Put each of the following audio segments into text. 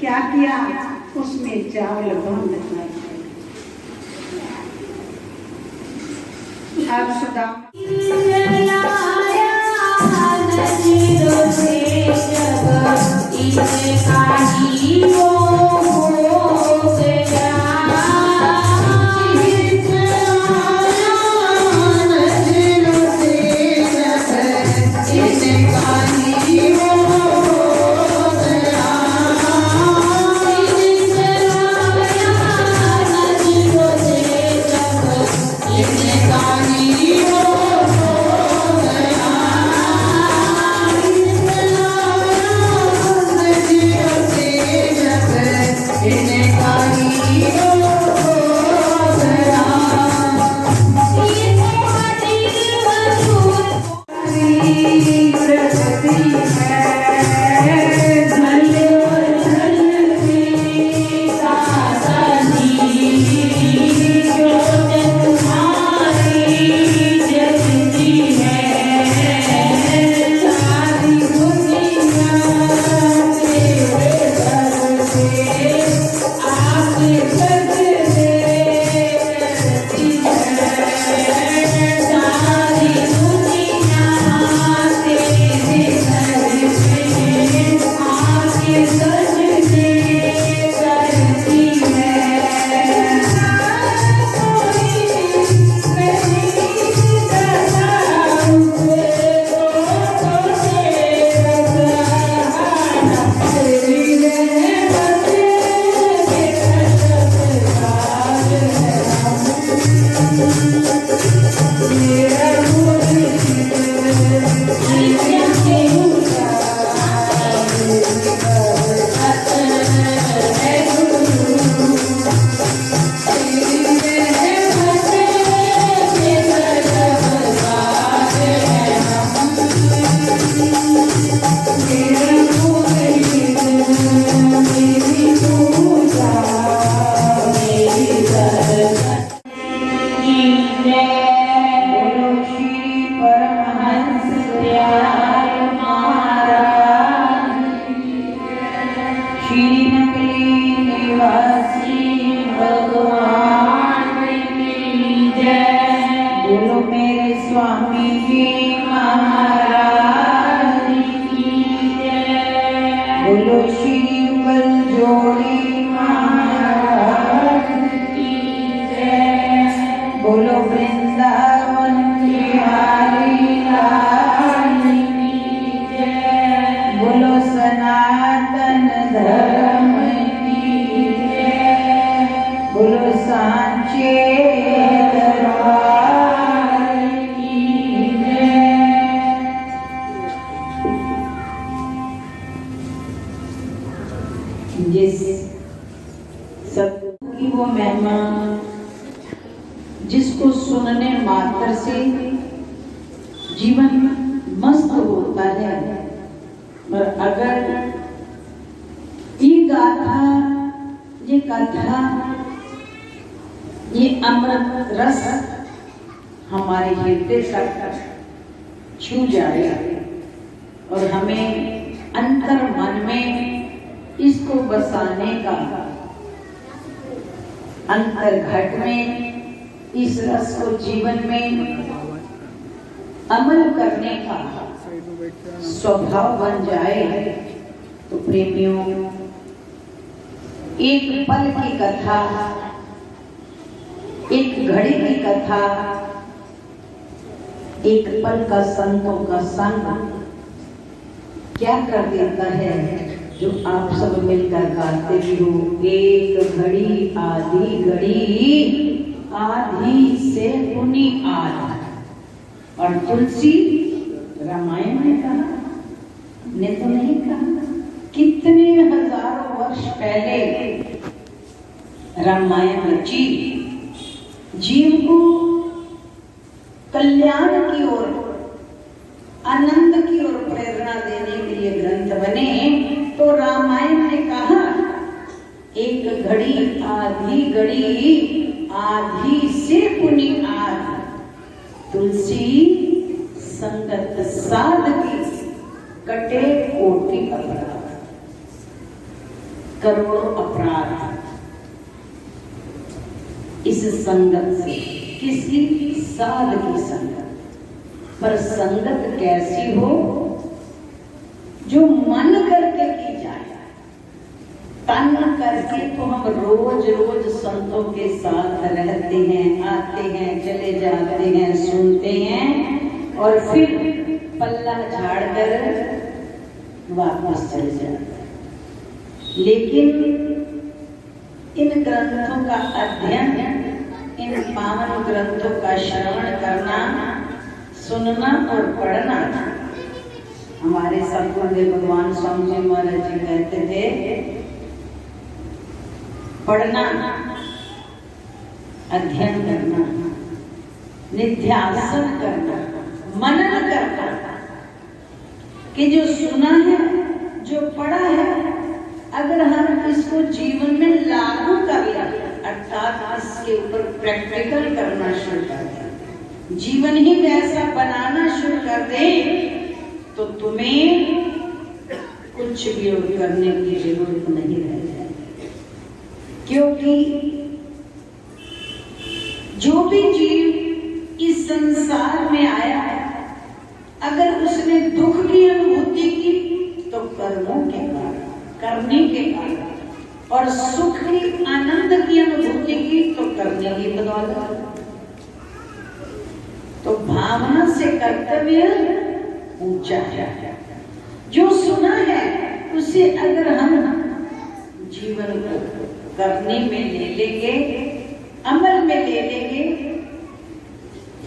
क्या किया उसमें चावल बांध अब सुदामा मात्र से जीवन मस्त होता है, और अगर ये गाथा, ये कथा, ये अमृत रस हमारे हृदय तक छू जाए और हमें अंतर मन में इसको बसाने का, अंतर घट में इस रस को जीवन में अमल करने का स्वभाव बन जाए, तो प्रेमियों एक पल की कथा, एक घड़ी की कथा, एक पल का संतों का संग क्या कर देता है, जो आप सब मिलकर गाते भी हो। एक घड़ी आधी घड़ी, आधी से पुनी आध। और तुलसी रामायण ने कहा, ने तो नहीं कहा। कितने हजारों वर्ष पहले रामायण रची, जीव को कल्याण की ओर, आनंद की ओर प्रेरणा देने के लिए ग्रंथ बने, तो रामायण ने कहा एक घड़ी आधी घड़ी, आधी से पुनी आध। तुलसी संगत साध की, कटे कोटि अपराध, करोड़ों अपराध इस संगत से। किसी साध की संगत, पर संगत कैसी हो, जो मन करके की जाए। तन करके तो हम रोज रोज संतों के साथ रहते हैं, आते हैं, चले जाते हैं, सुनते हैं और फिर पल्ला झाड़ कर वापस चले जाते हैं। लेकिन इन ग्रंथों का अध्ययन, इन पावन ग्रंथों का श्रवण करना, सुनना और पढ़ना, हमारे सतगुरुदेव भगवान स्वामी जी महाराज जी कहते थे, पढ़ना, अध्ययन करना, निध्यासन करना, मनन करना, कि जो सुना है, जो पढ़ा है, अगर हम इसको जीवन में लागू कर लें, अर्थात इसके ऊपर प्रैक्टिकल करना शुरू कर दें, जीवन ही वैसा बनाना शुरू कर दें, तो तुम्हें कुछ भी करने की जरूरत नहीं रह जाएगी। क्योंकि जो भी जीव इस संसार में आया है, अगर उसने दुख की अनुभूति की तो कर्मों के कारण, करने के कारण, और सुख की, आनंद की अनुभूति की तो करने की बदौलत। तो भावना से कर्तव्य ऊंचा है। जो सुना है उसे अगर हम जीवन को करने में ले लेंगे, अमल में ले लेंगे,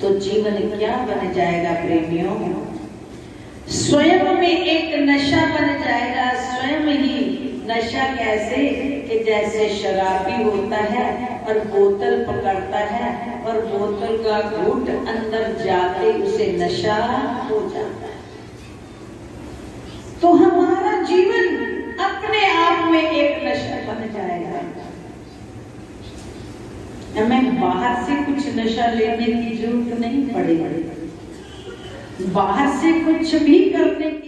तो जीवन क्या बन जाएगा प्रेमियों? स्वयं में एक नशा बन जाएगा। स्वयं ही नशा कैसे, कि जैसे शराबी होता है और बोतल पकड़ता है और बोतल का घूंट अंदर जाते उसे नशा हो जाता है। तो हमारा जीवन अपने आप में एक नशा बन जाएगा। हमें बाहर से कुछ नशा लेने की जरूरत नहीं पड़ेगी, बाहर से कुछ भी करने की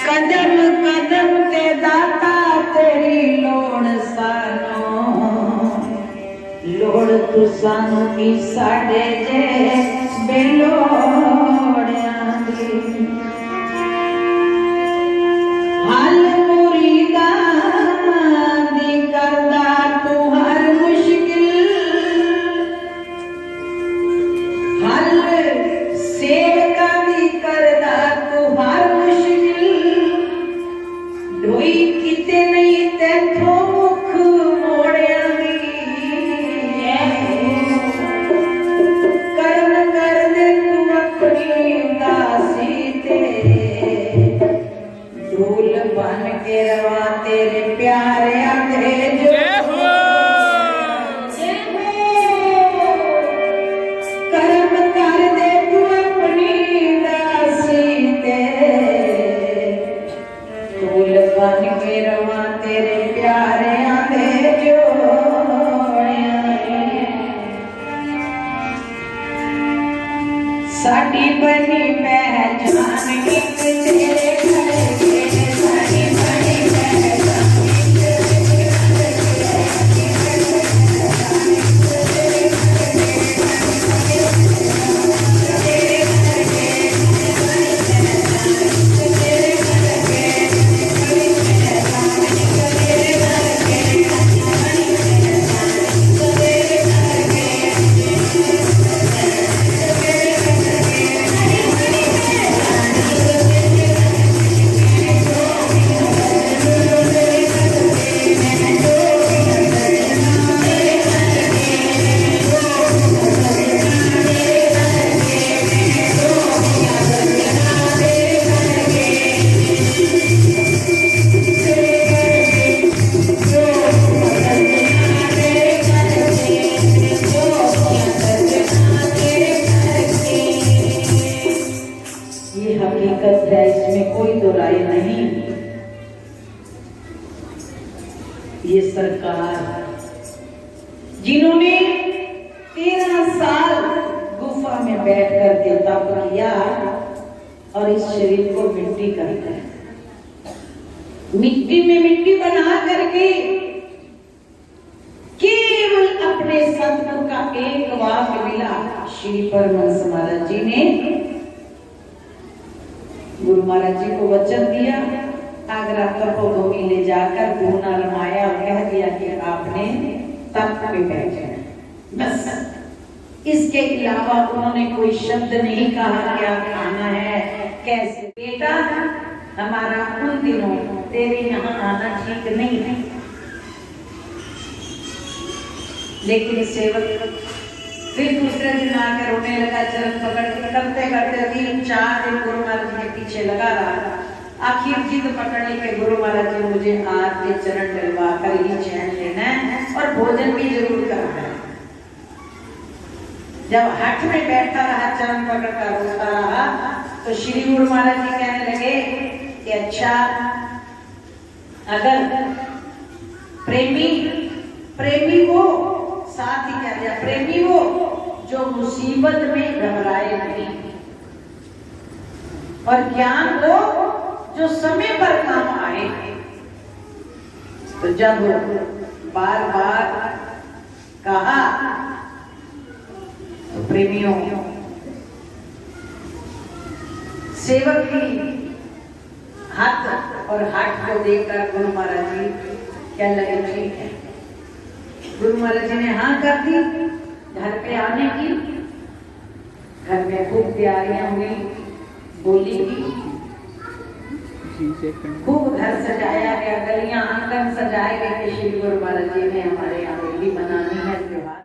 कदम कदम ते दाता तेरी लोड़ सानो, लोड़ तू सानू की साडे जे बेलोड़ियां दी। हल मुरीदां दी करदा तू हर मुश्किल, हल सेवकां दी करदा तू हर मुश्किल। ढोई किते नहीं तैथों मुख मोड़ियां दी। कर्म कर दे तू अपनी दासी ते, ढोल बन के रवा तेरे प्यारे आंधे जो। कर्म कर दे तू अपनी दासी ते, ढोल बन के रवा तेरे प्यारे आंधे जो। साडी बनी पहचान एक तेरे घर के, साडी बनी पहचान है, इसमें कोई दो राय नहीं। ये सरकार जिन्होंने 13 साल गुफा में बैठ करके तप किया और इस शरीर को मिट्टी कर दिया, मिट्टी में मिट्टी बना करके केवल अपने सतगुरु का एक वाक्य मिला। श्री परमहंस महाराज जी ने गुरु महाराज जी को वचन दिया, आगरा तपोभूमि ले जाकर धूना रमाया और कह दिया कि आपने तप पे बैठे। बस इसके अलावा उन्होंने कोई शब्द नहीं कहा क्या खाना है कैसे। बेटा हमारा उन दिनों तेरे यहाँ आना ठीक नहीं है, लेकिन सेवक फिर दूसरे दिन आकर रोने लगा, चरण पकड़ के करते करते 3-4 दिन गुरु महाराज के पीछे लगा रहा। आखिर जिद पकड़ ली कि गुरु महाराज जी मुझे आज के चरण डलवा कर ही चैन लेना है और भोजन भी जरूर करना है। जब हठ में बैठा रहा, चरण पकड़ कर रोता रहा, तो श्री गुरु महाराज जी कहने लगे कि अच्छा, अगर प्रेमी वो साथ ही कह दिया, प्रेमी वो जो मुसीबत में घबराए नहीं, और ज्ञान वो जो समय पर काम आए। तो जब बार बार कहा तो प्रेमियों सेवक की हाथ और हाथ को देखकर गुरु महाराज जी क्या लगे, ठीक है। गुरु महाराज जी ने हाँ कर दी घर पे आने की। घर में खूब तैयारियां हुई, बोली की, खूब घर सजाया गया, गलियां आंगन सजाए गए। श्री गुरु महाराज जी ने हमारे यहाँ होली मनानी है, त्योहार।